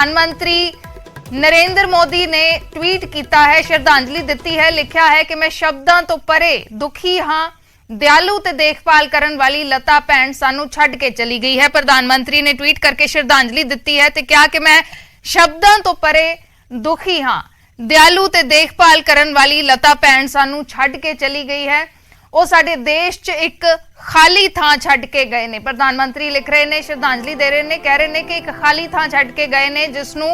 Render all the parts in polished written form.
प्रधानमंत्री नरेंद्र मोदी ने ट्वीट किया है, श्रद्धांजलि दी है। लिखा है कि मैं शब्दों तो परे दुखी हाँ, दयालु ते देखभाल करन वाली लता भैन सानू छड्ड के चली गई है। प्रधानमंत्री ने ट्वीट करके श्रद्धांजलि दी है ते कहा कि मैं शब्दों तो परे दुखी हाँ, दयालु ते देखभाल करन वाली लता भैन सानू छड्ड के चली गई है। ਉਹ ਸਾਡੇ देश च एक खाली थां छड्ड के गए ने। प्रधानमंत्री लिख रहे ने, श्रद्धांजलि दे रहे ने, कह रहे ने कि एक खाली थां छड्ड के गए ने जिसनू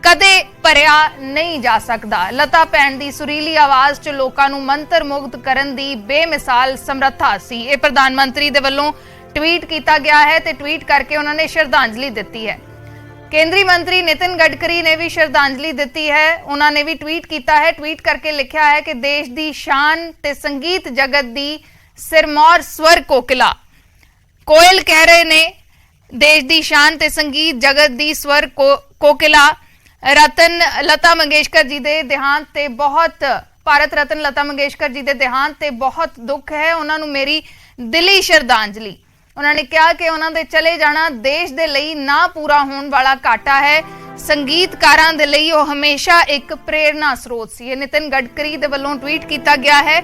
कदे भरिया नहीं जा सकदा। लता भैन दी सुरीली आवाज़ च लोकां नू मंत्र मुग्ध करन दी बेमिसाल समर्था सी। ये प्रधानमंत्री दे वल्लों ट्वीट किया गया है ते ट्वीट करके उन्होंने श्रद्धांजलि दी है। केंद्रीय मंत्री नितिन गडकरी ने भी श्रद्धांजलि दी है, उन्होंने भी ट्वीट किया है। ट्वीट करके लिखा है कि देश की शान ते संगीत जगत की सिरमौर स्वर कोकिला कोयल कह रहे ने, देश की शान ते संगीत जगत की स्वर कोकिला रतन लता मंगेशकर जी के देहांत ते बहुत भारत रतन लता मंगेशकर जी के देहांत ते बहुत दुख है। उन्होंने मेरी दिली श्रद्धांजलि। उन्होंने कहा कि उन्होंने चले जाना देश दे लई ना पूरा होने वाला घाटा है, संगीतकारां दे लई वो हमेशा एक प्रेरणा स्रोत सी। नितिन गडकरी दे वल्लों ट्वीट किया गया है,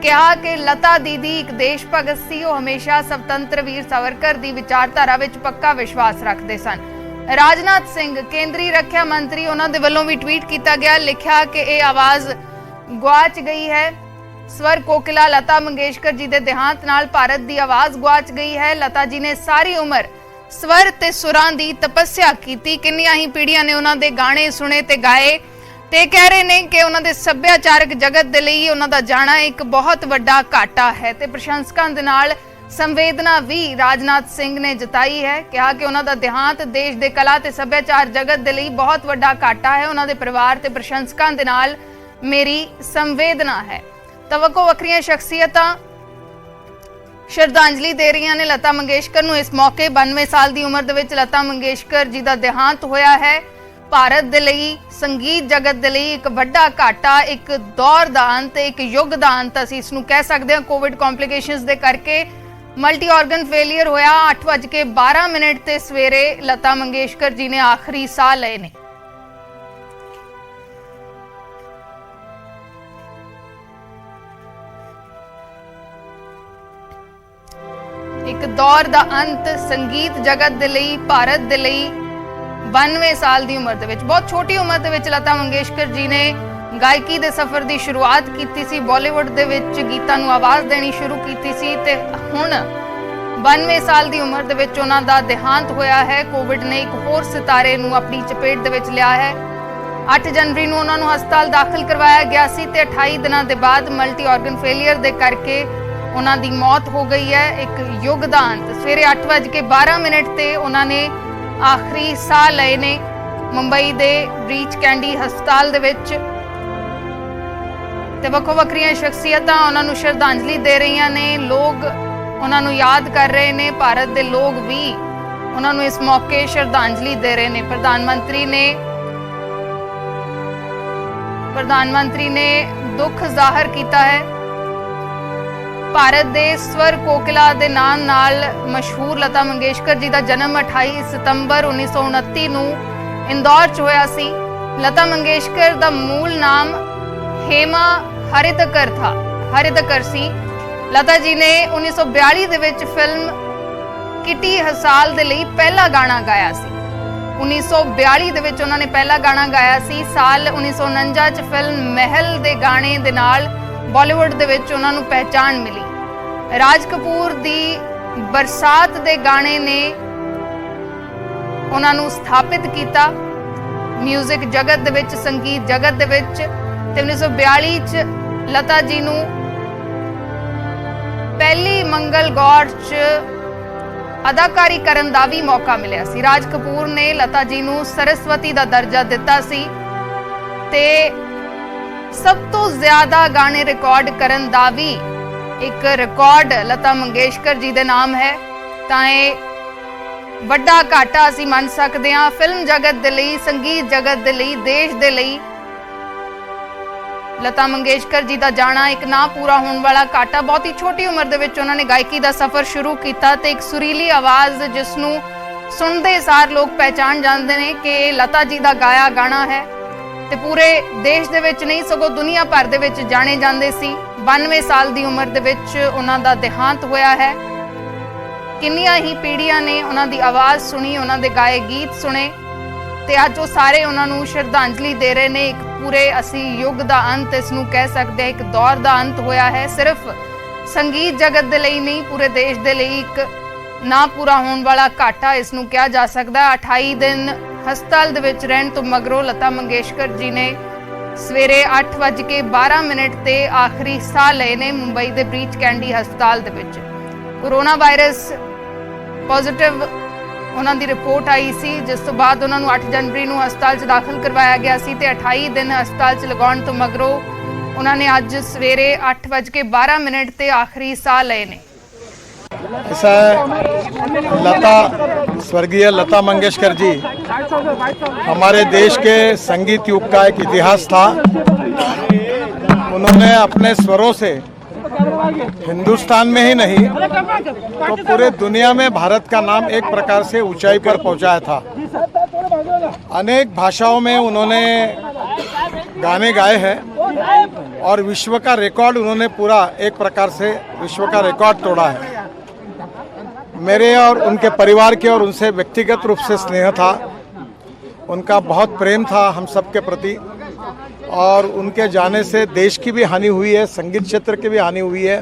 कहा कि लता दीदी एक देश भगत सी, वो हमेशा स्वतंत्र वीर सावरकर दी विचारधारा विच पक्का विश्वास रखते सन। राजनाथ सिंह केंद्रीय रक्षा मंत्री, उन्होंने वल्लों भी ट्वीट किया गया, लिखा कि यह आवाज़ गुआच गई है। स्वर कोकिला लता मंगेशकर जी के देहांत नाल भारत की आवाज़ गुआच गई है। लता जी ने सारी उम्र स्वर ते सुरां दी तपस्या की, किन्नियां ही पीढ़ियां ने उन्होंने गाने सुने ते गाए ते कह रहे ने कि उन्होंने सभ्याचारक जगत दे लई उन्हां दा जाना एक बहुत वड्डा घाटा है। ते प्रशंसकां दे नाल संवेदना भी राजनाथ सिंह ने जताई है, कहा कि उन्हां दा देहांत देश दे कला ते सभ्याचार जगत दे लई बहुत वड्डा घाटा है। उन्हां दे परिवार ते प्रशंसकां दे नाल मेरी संवेदना है। तो वक्को वक्रियां शख्सियतां श्रद्धांजलि दे रही ने लता मंगेशकर नूं। इस मौके 92 साल की उम्र दे विच लता मंगेशकर जी का देहांत होया है। भारत दे लई संगीत जगत दे लई एक वड्डा घाटा, एक दौर दा अंत, एक युग दा अंत असीं इस नूं कह सकदे हां। कोविड कॉम्प्लिकेशनस दे करके मल्टी ऑर्गन फेलियर होया। 8:12 ते सवेरे लता मंगेशकर जी ने आखिरी साह लए ने। एक दौर दा अंत संगीत जगत दे लई, भारत दे लई 92 साल की उम्र दे विच, बहुत छोटी उम्र दे विच लता मंगेशकर जी ने गायकी दे सफर की शुरुआत की सी। बॉलीवुड दे विच गीतां नूं आवाज़ देनी शुरू की सी ते हुण 92 साल की उम्र दे विच उन्हां दा देहांत होया है। कोविड ने एक होर सितारे नूं अपनी चपेट दे विच लिया है। 8 जनवरी नूं उन्हां नूं हस्पताल दाखिल करवाया गया सी ते 28 दिनों के बाद मल्टी ऑर्गन फेलियर दे करके उन्हां दी मौत हो गई है। एक युग दा अंत। सवेरे 8:12 ते उन्होंने आखिरी साह लए ने मुंबई दे ब्रीच कैंडी हस्पताल दे विच। ते वक्खो वक्खरियां शख्सियतां उन्हां नूं श्रद्धांजलि दे रही ने, लोग उन्हां नूं याद कर रहे ने, भारत दे लोग भी उन्हां नूं इस मौके श्रद्धांजलि दे रहे ने। प्रधानमंत्री ने दुख जाहिर किया है। भारत दे स्वर कोकिला दे नाम नाल मशहूर लता मंगेशकर जी का जन्म 28 सितंबर 1929 नूं इंदौर च होया सी। लता मंगेशकर का मूल नाम हेमा हरितकर सी। लता जी ने 1942 दे विच फिल्म किटी हसाल दे लई पहला गाना गाया सी। 1942 दे विच उन्होंने पहला गाना गाया सी। साल 1949 च फिल्म महल दे गाने दे नाल बॉलीवुड दे विच उन्हां नूं पहचान मिली। राज कपूर दी बरसात दे गाने ने उन्हां नूं स्थापित किया म्यूजिक जगत दे विच, संगीत जगत दे विच। ते 1942 च लता जी नूं पहली मंगल गौर च अदाकारी करन दा भी मौका मिलिया सी। राज कपूर ने लता जी नूं सरस्वती दा दर्जा दिता सी ते सब तो ज्यादा गाने रिकॉर्ड करन दा भी एक रिकॉर्ड लता मंगेशकर जी दे नाम है। तां इह वड्डा घाटा असीं मन सकदे हां फिल्म जगत दे लई, संगीत जगत दे लई, देश दे लई। लता मंगेशकर जी का जाना एक ना पूरा होने वाला घाटा। बहुत ही छोटी उम्र दे विच उन्होंने गायकी का सफर शुरू किया ते एक सुरीली आवाज़ जिसनूं ਸੁਣਦੇ ਸਾਰ ਲੋਕ ਪਹਿਚਾਣ ਜਾਂਦੇ ਨੇ ਕਿ ਇਹ ਲਤਾ ਜੀ ਦਾ ਗਾਇਆ ਗਾਣਾ ਹੈ ਤੇ ਪੂਰੇ ਦੇਸ਼ ਦੇ ਵਿੱਚ ਨਹੀਂ ਸਗੋਂ ਦੁਨੀਆ ਭਰ ਦੇ ਵਿੱਚ ਜਾਣੇ ਜਾਂਦੇ ਸੀ। 92 ਸਾਲ ਦੀ ਉਮਰ ਦੇ ਵਿੱਚ ਉਹਨਾਂ ਦਾ ਦੇਹਾਂਤ ਹੋਇਆ ਹੈ। ਕਿੰਨੀਆਂ ਹੀ ਪੀੜ੍ਹੀਆਂ ਨੇ ਉਹਨਾਂ ਦੀ ਆਵਾਜ਼ ਸੁਣੀ, ਉਹਨਾਂ ਦੇ ਗਾਏ ਗੀਤ ਸੁਣੇ ਤੇ ਅੱਜ ਉਹ ਸਾਰੇ ਉਹਨਾਂ ਨੂੰ ਸ਼ਰਧਾਂਜਲੀ ਦੇ ਰਹੇ ਨੇ। ਇੱਕ ਪੂਰੇ ਅਸੀਂ ਯੁੱਗ ਦਾ ਅੰਤ ਇਸ ਨੂੰ ਕਹਿ ਸਕਦੇ ਹਾਂ, ਇੱਕ ਦੌਰ ਦਾ ਅੰਤ ਹੋਇਆ ਹੈ। ਸਿਰਫ ਸੰਗੀਤ ਜਗਤ ਦੇ ਲਈ ਨਹੀਂ, ਪੂਰੇ ਦੇਸ਼ ਦੇ ਲਈ ਇੱਕ ਨਾ ਪੂਰਾ ਹੋਣ ਵਾਲਾ ਘਾਟਾ ਇਸ ਨੂੰ ਕਿਹਾ ਜਾ ਸਕਦਾ। 28 ਦਿਨ ਹਸਪਤਾਲ ਦੇ ਵਿੱਚ ਰਹਿਣ ਤੋਂ ਮਗਰੋਂ ਲਤਾ ਮੰਗੇਸ਼ਕਰ ਜੀ ਨੇ ਸਵੇਰੇ 8:12 ਤੇ ਆਖਰੀ ਸਾਹ ਲਏ ਨੇ ਮੁੰਬਈ ਦੇ ਬ੍ਰੀਚ ਕੈਂਡੀ ਹਸਪਤਾਲ ਦੇ ਵਿੱਚ। ਕੋਰੋਨਾ ਵਾਇਰਸ ਪੋਜ਼ਿਟਿਵ ਉਹਨਾਂ ਦੀ ਰਿਪੋਰਟ ਆਈ ਸੀ, ਜਿਸ ਤੋਂ ਬਾਅਦ ਉਹਨਾਂ ਨੂੰ 8 ਜਨਵਰੀ ਨੂੰ ਹਸਪਤਾਲ 'ਚ ਦਾਖਲ ਕਰਵਾਇਆ ਗਿਆ ਸੀ ਤੇ 28 ਦਿਨ ਹਸਪਤਾਲ 'ਚ ਲਗਾਉਣ ਤੋਂ ਮਗਰੋਂ ਉਹਨਾਂ ਨੇ ਅੱਜ ਸਵੇਰੇ 8:12 ਤੇ ਆਖਰੀ ਸਾਹ ਲਏ ਨੇ। ऐसा है, लता स्वर्गीय लता मंगेशकर जी हमारे देश के संगीत युग का एक इतिहास था। उन्होंने अपने स्वरों से हिंदुस्तान में ही नहीं तो पूरे दुनिया में भारत का नाम एक प्रकार से ऊंचाई पर पहुंचाया था। अनेक भाषाओं में उन्होंने गाने गाए हैं और विश्व का रिकॉर्ड उन्होंने पूरा एक प्रकार से विश्व का रिकॉर्ड तोड़ा है। मेरे और उनके परिवार के और उनसे व्यक्तिगत रूप से स्नेह था, उनका बहुत प्रेम था हम सब के प्रति और उनके जाने से देश की भी हानि हुई है, संगीत क्षेत्र की भी हानि हुई है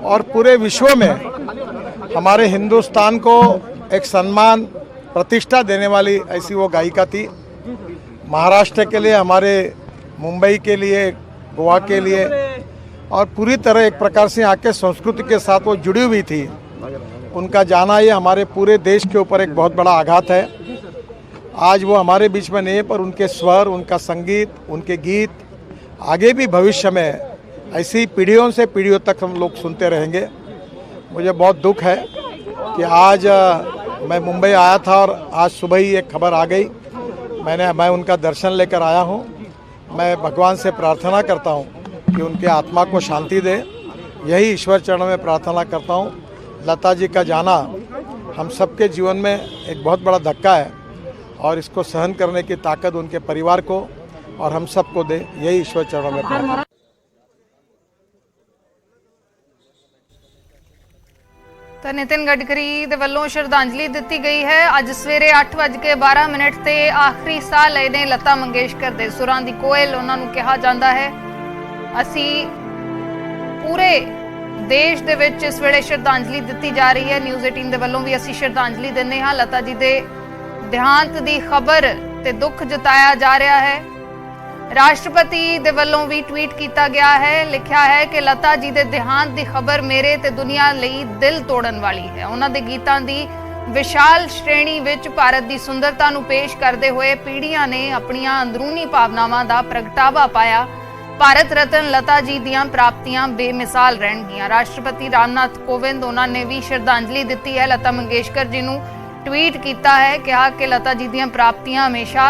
और पूरे विश्व में हमारे हिंदुस्तान को एक सम्मान प्रतिष्ठा देने वाली ऐसी वो गायिका थी। महाराष्ट्र के लिए, हमारे मुंबई के लिए, गोवा के लिए और पूरी तरह एक प्रकार से यहाँ के संस्कृति के साथ वो जुड़ी हुई थी। उनका जाना ये हमारे पूरे देश के ऊपर एक बहुत बड़ा आघात है। आज वो हमारे बीच में नहीं है, पर उनके स्वर, उनका संगीत, उनके गीत आगे भी भविष्य में ऐसी पीढ़ियों से पीढ़ियों तक हम लोग सुनते रहेंगे। मुझे बहुत दुख है कि आज मैं मुंबई आया था और आज सुबह ही एक खबर आ गई। मैं उनका दर्शन लेकर आया हूँ। मैं भगवान से प्रार्थना करता हूँ कि उनके आत्मा को शांति दे, यही ईश्वर चरणों में प्रार्थना करता हूँ। लता जी का जाना हम सबके जीवन में एक बहुत बड़ा धक्का है और इसको सहन करने की ताकत उनके परिवार को और हम सबको दे, यही ईश्वर चरणों में प्रार्थना। तो नितिन गडकरी दे वल्लों श्रद्धांजलि दी गई है। अज सवेरे 8:12 ते आखिरी साह लए ने लता मंगेशकर दे। सुरां दी कोयल उन्हां नूं कहा जांदा है। असी पूरे देश दे विच इस वेले श्रद्धांजलि दी जा रही है। न्यूज़ 18 दे वल्लों भी असी श्रद्धांजलि दिंदे हां। लता जी दे देहांत दी खबर ते दुख जताया जा रहा है। राष्ट्रपति दे वल्लों भी ट्वीट किया गया है, लिखा है कि लता जी दे देहांत दी खबर मेरे ते दुनिया लई दिल तोड़न वाली है। उन्हां दे गीतां दी विशाल श्रेणी विच भारत दी सुंदरता नूं पेश करदे होए पीढ़ियां ने अपणियां अंदरूनी भावनावां दा प्रगटावा पाया। भारत रत्न लता जी दियां प्राप्तियां बेमिसाल रहणगियां। राष्ट्रपति रामनाथ कोविंद उन्होंने भी श्रद्धांजलि दी है। लता मंगेशकर जी नूं ट्वीट किया है, कहा कि लता जी दियां प्राप्तियां हमेशा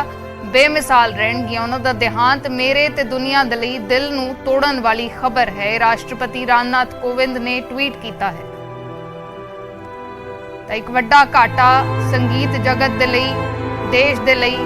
बेमिसाल रहणगियां। उन्हां दा देहांत मेरे ते दुनिया दे लई दिल नूं तोड़न वाली खबर है। राष्ट्रपति रामनाथ कोविंद ने ट्वीट किया है। तां एक वड्डा घाटा संगीत जगत दे लई, देश दे लई